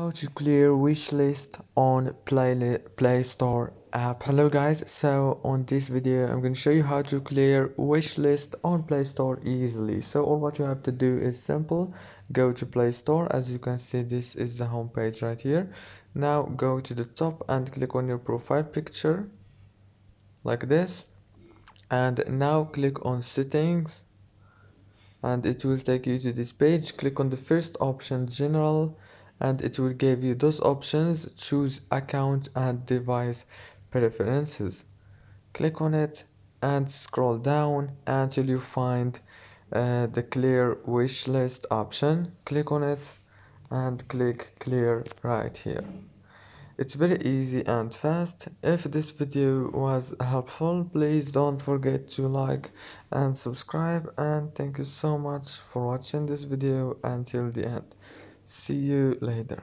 How to clear wishlist on Play Store app. Hello guys, so on this video I'm going to show you how to clear wishlist on Play Store easily. So all what you have to do is simple. Go to Play Store. As you can see, this is the home page right here. Now go to the top and click on your profile picture like this, and now click on settings, and it will take you to this page. Click on the first option, general, and it will give you those options. Choose account and device preferences. Click on it and scroll down until you find the clear wish list option. Click on it and click clear right here. It's very easy and fast. If this video was helpful, please don't forget to like and subscribe, and thank you so much for watching this video until the end. See you later.